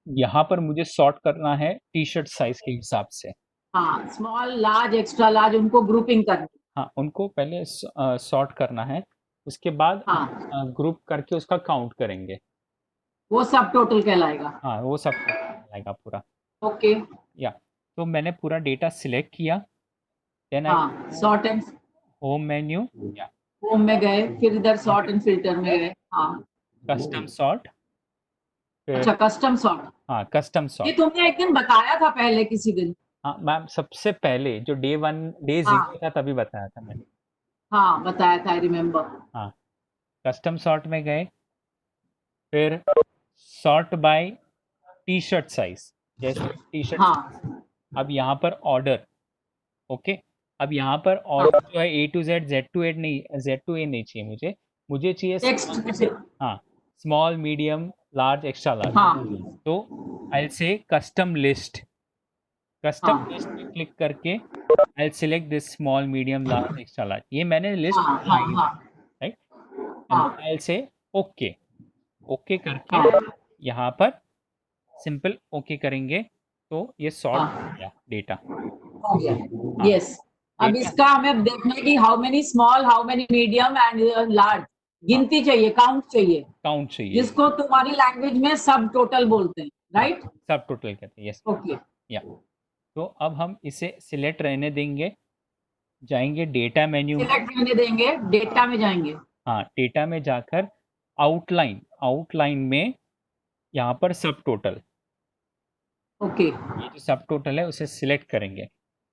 यहाँ पर मुझे सॉर्ट करना है टी शर्ट साइज के हिसाब से।
हाँ, स्मॉल लार्ज एक्स्ट्रा लार्ज उनको ग्रुपिंग करनी।
हाँ, उनको पहले सॉर्ट करना है, उसके बाद
हाँ,
ग्रुप करके उसका काउंट करेंगे।
वो सब टोटल कहलाएगा।
हाँ वो सब आएगा पूरा।
ओके,
या तो मैंने पूरा डेटा सिलेक्ट किया, देन
हाँ सॉर्ट एंड
होम मेन्यू, या
होम में गए, फिर इधर सॉर्ट एंड फिल्टर में गए। हाँ
कस्टम सॉर्ट, फिर
अच्छा, कस्टम सॉर्ट।
हाँ कस्टम
ये
सॉर्ट।
तुमने एक दिन बताया था पहले किसी दिन।
हाँ मैम, सबसे पहले जो डे 0
हाँ
था तभी बताया था मैंने।
हाँ, बताया था, आई रिमेम्बर।
हाँ, कस्टम सॉर्ट में गए, फिर sort by T shirt size, जैसे टी शर्ट साइज।
हाँ
अब यहाँ पर ऑर्डर, ओके। अब यहाँ पर
हाँ,
ऑर्डर जो है A to Z, Z to A नहीं, Z to A नहीं चाहिए मुझे, मुझे चाहिए
टेक्स्ट से।
हाँ small, medium, large, extra large.
हाँ
तो आई से कस्टम लिस्ट, कस्टम
हाँ
लिस्ट पे क्लिक करके I select this small, medium, large, extra large, ये मैंने लिस्ट
हाँ हाँ
बनाई है,
हाँ
राइट। एंड
हाँ
आई से ओके, ओके करके
हाँ
यहाँ पर सिंपल ओके करेंगे तो ये सॉर्ट
हाँ,
हो गया डेटा।
हो गया।
हाँ
यस, अब
डेटा,
इसका हमें देखना है कि how many small, how many medium and large,
हाँ
गिनती चाहिए, काउंट चाहिए,
काउंट चाहिए,
जिसको तुम्हारी लैंग्वेज में सब टोटल बोलते हैं, राइट?
सब टोटल कहते हैं, यस।
ओके,
या तो अब हम इसे सिलेक्ट रहने देंगे, जाएंगे डेटा मेन्यू में।
सिलेक्ट करने देंगे, डेटा में जाएंगे।
हाँ डेटा में जाकर आउटलाइन, आउटलाइन में यहाँ पर सब टोटल,
ओके,
ये जो सब टोटल है उसे सिलेक्ट करेंगे।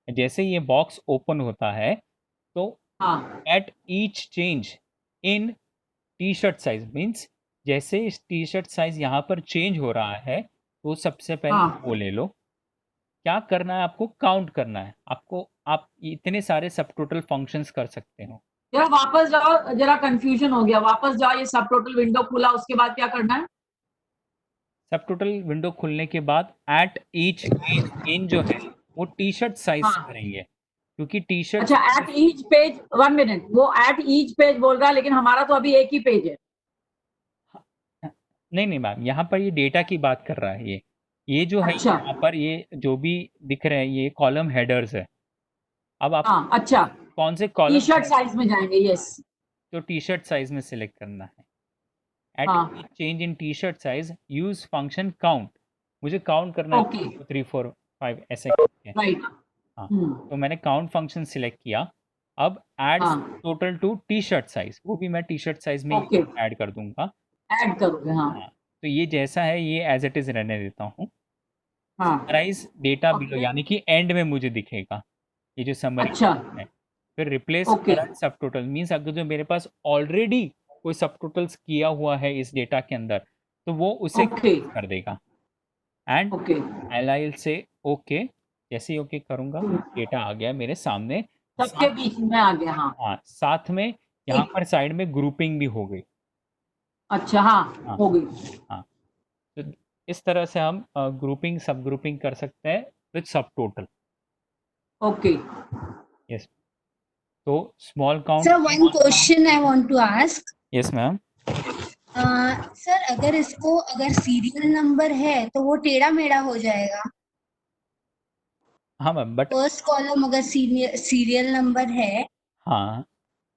जैसे ये बॉक्स ओपन होता है तो
हाँ
eight each change in T shirt size means, जैसे इस टी शर्ट साइज यहाँ पर चेंज हो रहा है तो सबसे पहले
हाँ
वो ले लो। क्या करना है आपको, काउंट करना है आपको, आप इतने सारे सब टोटल फंक्शंस कर सकते हो।
जरा वापस जाओ, जरा कंफ्यूजन हो गया, वापस जाओ, ये सब टोटल विंडो खुला, उसके बाद क्या करना है?
सब टोटल विंडो खुलने के बाद एट ईच इन जो है वो टी शर्ट साइज
हाँ,
करेंगे, क्योंकि टी शर्ट,
अच्छा, एट ईच पेज, 1 मिनट, वो एट ईच पेज बोल रहा है, लेकिन हमारा तो अभी एक ही पेज है।
नहीं नहीं मैम, यहाँ पर ये डेटा की बात कर रहा है, ये जो है
अच्छा,
यहाँ पर ये जो भी दिख रहे हैं ये कॉलम हेडर्स है। अब आप
हाँ, अच्छा,
कौन से
टी
कॉलम,
शर्ट साइज में जाएंगे, यस।
तो टी शर्ट साइज में सिलेक्ट करना है। एट
हाँ,
change in T shirt size use function count, मुझे काउंट करना है
ओके,
2 3 4 5 ऐसे करके।
राइट,
हाँ तो मैंने काउंट फंक्शन सिलेक्ट किया। अब एड
हाँ,
total two T shirt size, वो भी मैं टी शर्ट साइज में
ओके,
ऐड कर दूंगा।
ऐड करोगे, हाँ
हाँ तो ये जैसा है ये एज इट इज रहने देता हूँ।
हाँ,
समराइज डेटा बिलो,
ओके,
यानी कि एंड में मुझे दिखेगा ये जो समरी
अच्छा,
है। फिर रिप्लेस
ओके,
करंट सब टोटल मीन्स अगर जो मेरे पास ऑलरेडी कोई सब टोटल्स किया हुआ है इस डेटा के अंदर तो वो उसे
ओके,
कर देगा। एंड
ओके,
एल से ओके, जैसे ही ओके करूंगा डेटा आ गया मेरे सामने।
सबके
साथ,
बीच में आ गया, हाँ,
हाँ साथ में यहाँ
ठीक,
पर साइड में ग्रुपिंग भी हो गई।
अच्छा, हाँ,
हाँ
हो गई,
हाँ, तो इस तरह से हम ग्रुपिंग सब ग्रुपिंग कर सकते हैं विद सब टोटल।
ओके,
यस, तो small count,
Sir, one question I want to ask.
Yes ma'am.
Sir अगर सीरियल नंबर है तो वो टेढ़ा मेढ़ा हो जाएगा।
हाँ मैम बट,
फर्स्ट कॉलम अगर सीरियल नंबर है
हाँ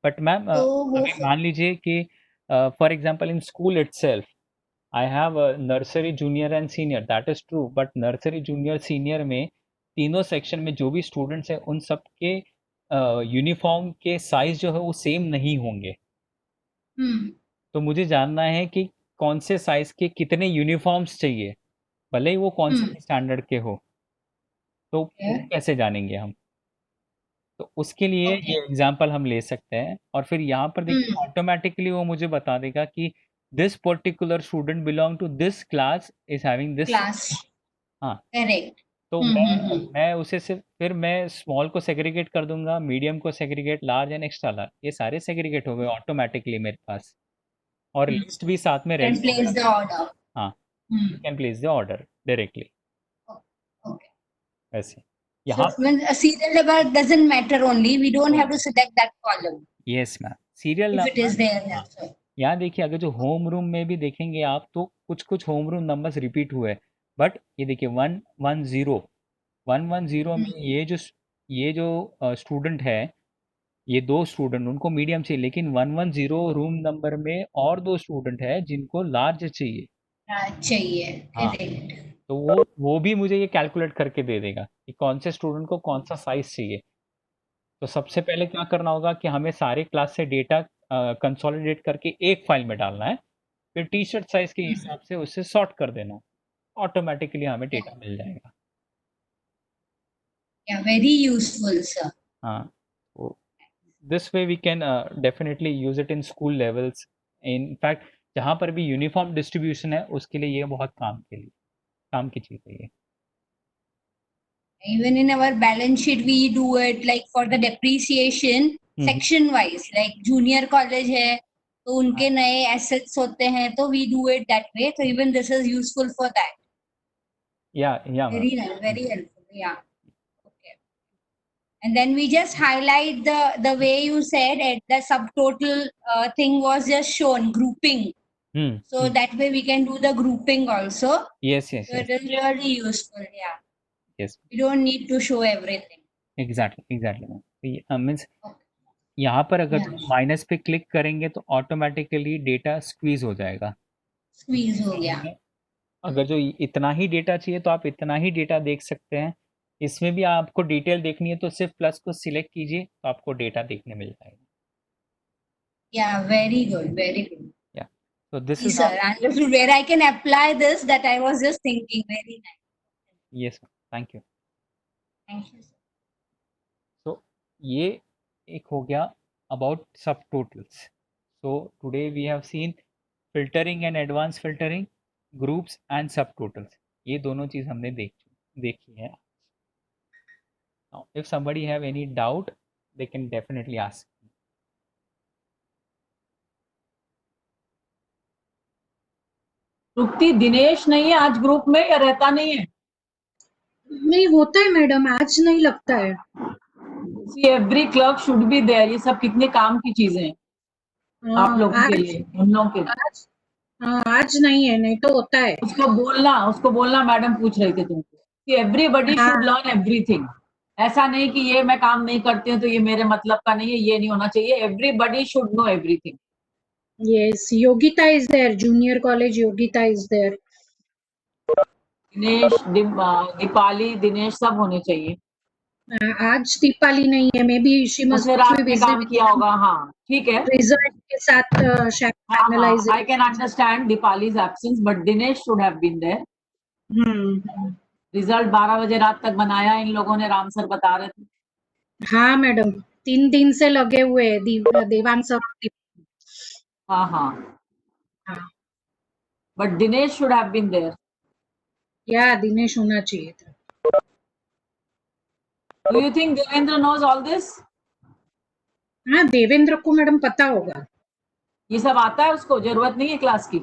बट मैम
तो वो
अभी मान लीजिए कि for example in school itself I have nursery, junior and senior, that is true, but nursery, junior, senior में तीनों सेक्शन में जो भी स्टूडेंट्स हैं उन सब के यूनिफॉर्म के साइज जो है वो सेम नहीं होंगे।
हम्म
तो मुझे जानना है कि कौन से साइज के कितने यूनिफॉर्म्स चाहिए, भले ही वो कौन से भी स्टैंडर्ड के हो, तो वो कैसे जानेंगे हम। तो उसके लिए
ओके
ये एग्जांपल हम ले सकते हैं और फिर यहाँ पर देखिए ऑटोमेटिकली वो मुझे बता देगा कि this particular student belong to this class is having this.
Class,
हाँ
करेक्ट।
तो मैं उसे सिर्फ फिर मैं स्मॉल को सेग्रीगेट कर दूंगा, मीडियम को segregate, large and extra large, ये सारे सेग्रीगेट हो गए ऑटोमेटिकली मेरे पास, और लिस्ट भी साथ में
कैन
रेडी हो
प्लेस द
गया।
ऑर्डर।
हाँ can place the order directly,
okay,
वैसे
so
यहाँ
when a serial number doesn't matter, only we don't have to select that column
yes ma'am serial
if it is
number.
there,
हाँ
that's all.
यहाँ देखिए अगर जो home room में भी देखेंगे आप तो कुछ कुछ होम रूम नंबर्स रिपीट हुए, बट ये देखिए 110 में ये जो स्टूडेंट है, ये 2 स्टूडेंट उनको मीडियम चाहिए, लेकिन 110 रूम नंबर में और 2 स्टूडेंट है जिनको लार्ज चाहिए।
चाहिए,
हाँ
करेक्ट।
तो वो भी मुझे ये कैलकुलेट करके दे देगा कि कौन से स्टूडेंट को कौन सा साइज चाहिए। तो सबसे पहले क्या करना होगा कि हमें सारे क्लास से डेटा कंसोलिडेट करके एक फाइल में डालना है, फिर टी शर्ट साइज के हिसाब से उसे सॉर्ट कर देना, ऑटोमेटिकली हमें डेटा मिल जाएगा।
Yeah, very useful, sir.
हाँ, तो this way we can definitely use it in school levels. In fact जहाँ पर भी यूनिफॉर्म डिस्ट्रीब्यूशन है उसके लिए ये बहुत काम की चीज़ है ये।
Even in our balance sheet, we do it like for the depreciation section wise. Like junior college है, तो उनके नए assets होते हैं, तो we do it that way. So even this is useful for that.
Yeah,
Very nice, very helpful. Yeah. Okay. And then we just highlight the way you said it. The subtotal thing was just shown grouping. So that way we can do the grouping also.
Yes.
So it is really useful. Yeah.
Yes.
You don't need to show everything.
Exactly. Means यहाँ पर अगर minus पे click करेंगे तो automatically data squeeze हो जाएगा।
Squeeze हो गया।
अगर जो इतना ही डेटा चाहिए तो आप इतना ही डेटा देख सकते हैं। इसमें भी आपको डिटेल देखनी है तो सिर्फ प्लस को सिलेक्ट कीजिए तो आपको डेटा देखने मिल जाएगा।
Yeah, very good, very good.
Yeah. So this
Yes,
is
sir. And where I can apply this, that I was just thinking. Very nice.
Yes, thank you.
Thank you, sir.
So ये एक हो गया about subtotals. So today we have seen filtering and advanced filtering, groups and subtotals. ये दोनों चीज हमने देखी है। Now, if somebody have any doubt, they can definitely ask.
तृप्ति, दिनेश नहीं है आज ग्रुप में या रहता नहीं है?
नहीं होता है मैडम, आज नहीं लगता है।
See, every clerk should be there. ये सब कितने काम की चीजें हैं आप लोगों के लिए, हम लोगों के लिए।
आज नहीं है, नहीं तो होता है।
उसको बोलना मैडम पूछ रही थी तुमको कि एवरीबडी शुड लर्न एवरीथिंग। ऐसा नहीं कि ये मैं काम नहीं करती हूँ तो ये मेरे मतलब का नहीं है, ये नहीं होना चाहिए। Everybody should know everything.
Yes, Yogita is there. Junior college Yogita is there.
Dinesh, Deepali, Dinesh सब होने चाहिए।
आज दीपाली नहीं है, मे बी शी मस्ट
उसने रात में काम किया होगा। हाँ ठीक है,
रिजल्ट के साथ शायद finalise.
I can understand Deepali's absence but Dinesh should have been there. Result 12 बजे रात तक बनाया इन लोगों ने, राम सर बता रहे थे।
हाँ मैडम, 3 दिन से लगे हुए देवांग सर।
हाँ but Dinesh should have been there.
या दिनेश होना चाहिए था।
Do you think Devendra knows all this?
हाँ, देवेंद्र को मैडम पता होगा।
ये सब आता है उसको, जरूरत नहीं है क्लास की।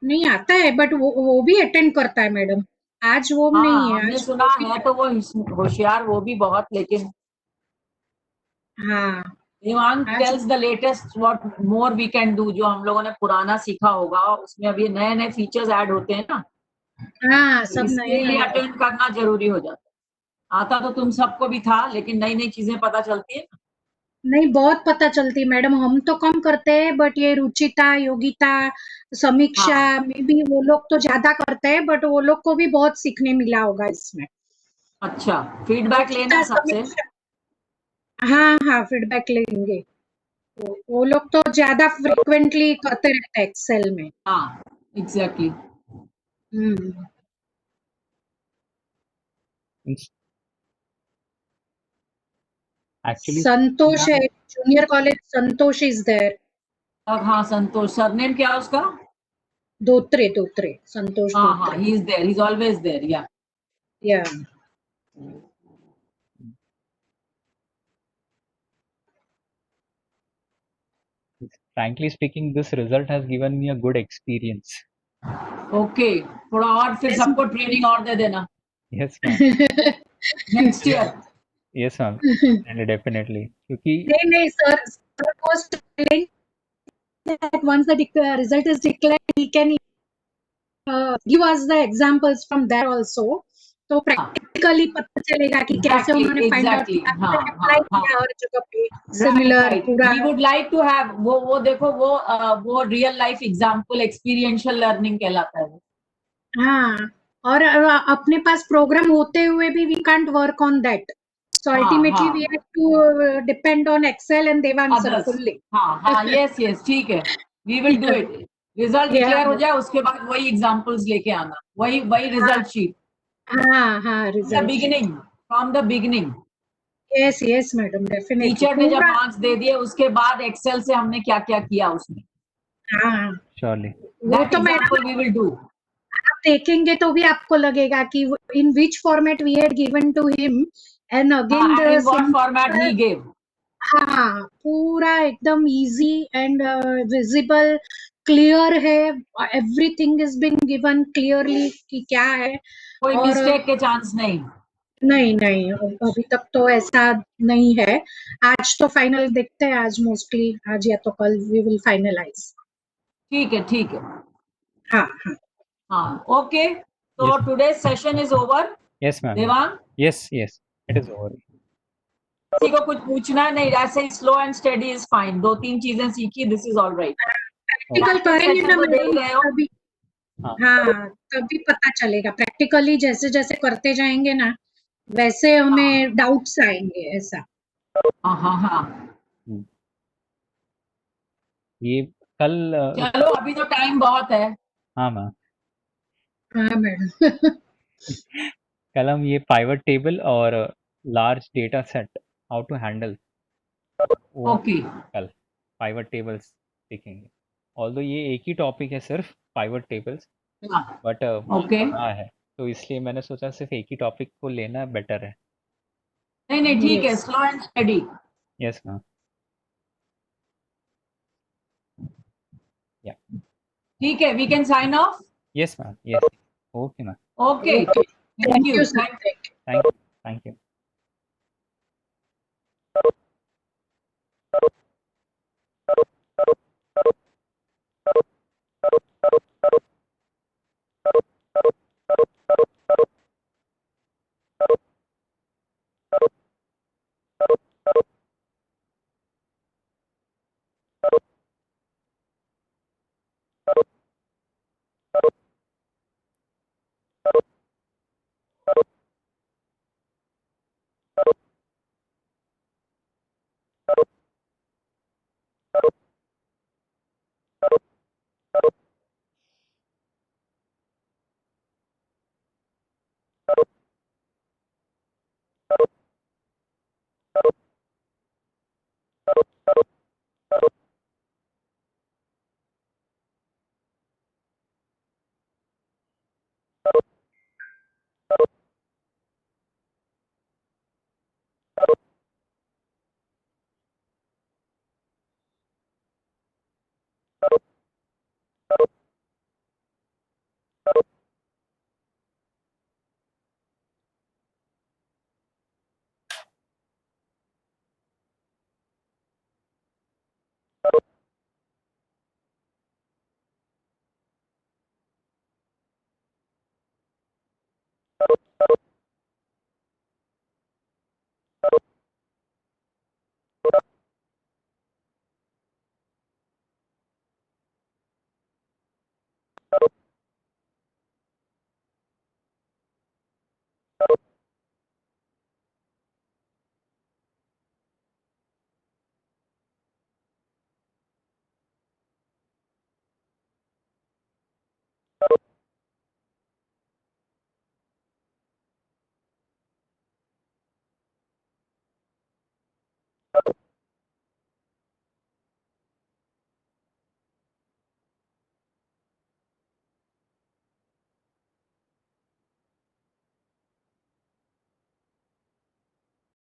नहीं आता है बट वो भी अटेंड करता है मैडम। आज वो नहीं है।
हमने सुना है तो वो होशियार वो भी बहुत, लेकिन
हाँ
Devang tells the latest what more we can do. जो हम लोगों ने पुराना सीखा होगा उसमें अभी नए फीचर्स ऐड होते हैं ना।
हाँ, सब नए
अटेंड करना जरूरी हो जाता है। आता तो तुम सबको भी था, लेकिन नई चीजें पता चलती है।
नहीं, बहुत पता चलती मैडम। हम तो कम करते हैं बट ये रुचिता, योगिता, समीक्षा में भी वो लोग तो ज्यादा करते हैं, बट वो लोग को भी बहुत सीखने मिला होगा इसमें।
अच्छा, फीडबैक लेना सबसे।
हाँ, फीडबैक लेंगे। वो लोग तो ज्यादा फ्रिक्वेंटली करते रहते हैं एक्सेल में।
हाँ एग्जैक्टली।
Actually,
संतोष है, junior college Santosh is there.
हाँ संतोष, सरनेम क्या है उसका?
दोत्रे संतोष।
हाँ he is there, he is always there. या
frankly speaking, this result has given me a good experience.
Okay, थोड़ा और फिर सबको ट्रेनिंग और दे देना।
Yes, ma'am.
Next year.
Yes, ma'am. Definitely. क्योंकि
नहीं sir was telling that once the result is declared, he can give us the examples from there also. तो practically पता चलेगा कि कैसे उन्होंने फाइंड आउट किया, अप्लाई किया हर जगह पे सिमिलर पूरा।
We would like to have वो देखो वो real life example, experiential learning कहलाता है।
हाँ, और अपने पास प्रोग्राम होते हुए भी we can't work on that. So ultimately we have to depend on Excel and Devang sir fully.
हाँ, yes, ठीक है। We will do it. Result
Yeah.
Declare हो जाए उसके बाद वही एग्जांपल्स लेके आना, वही रिजल्ट शीट
हाँ
the
result
beginning, from the beginning.
Yes madam definitely
teacher ने जब
पूरा
मार्क्स दे दिए उसके बाद एक्सेल से हमने क्या क्या किया उसमें,
हाँ
श्योरली
वो
दैट
तो madam
example we will do.
आप देखेंगे तो भी आपको लगेगा कि in which format we had given to him and again
and
the
in what format he gave.
हाँ पूरा एकदम इजी एंड विजिबल क्लियर है, everything is been given clearly कि क्या है।
कोई
और
मिस्टेक के चांस नहीं।
नहीं अभी तक तो ऐसा नहीं है। आज तो फाइनल देखते हैं, आज मोस्टली आज या तो कल वी विल फाइनलाइज।
ठीक है ठीक है।
हाँ हाँ
हाँ ओके, तो
Yes.
Today session is over.
Yes ma'am,
Devang,
yes yes, it is over.
किसी को कुछ पूछना नहीं, ऐसे ही slow and steady is fine. 2-3 चीजें सीखी, this is all right.
Practical करेंगे ना
तो दे ही
मैडम
रहे हो।
तभी,
हाँ
हाँ तभी पता चलेगा। प्रैक्टिकली जैसे जैसे करते जाएंगे ना वैसे हमें डाउट्स आएंगे ऐसा।
हाँ हाँ हाँ,
हम्म। ये कल
चलो अभी तो टाइम बहुत है।
हाँ मैम,
हाँ मैडम
कल हम ये पाइवट टेबल और large data set how to handle वो
ओके
कल पाइवट टेबल्स सीखेंगे। ऑल्दो ये एक ही टॉपिक है सिर्फ पाइवट टेबल्स, बट
ओके,
बड़ा है तो इसलिए मैंने सोचा सिर्फ एक ही टॉपिक को लेना बेटर है।
नहीं नहीं ठीक है,
Yes.
Slow and study.
Yes ma'am, या
ठीक है, we can sign off.
Yes ma'am, yes, okay ma'am,
okay,
Okay.
Thank
Thank
you.
you, sir. Thank you.
Thank you.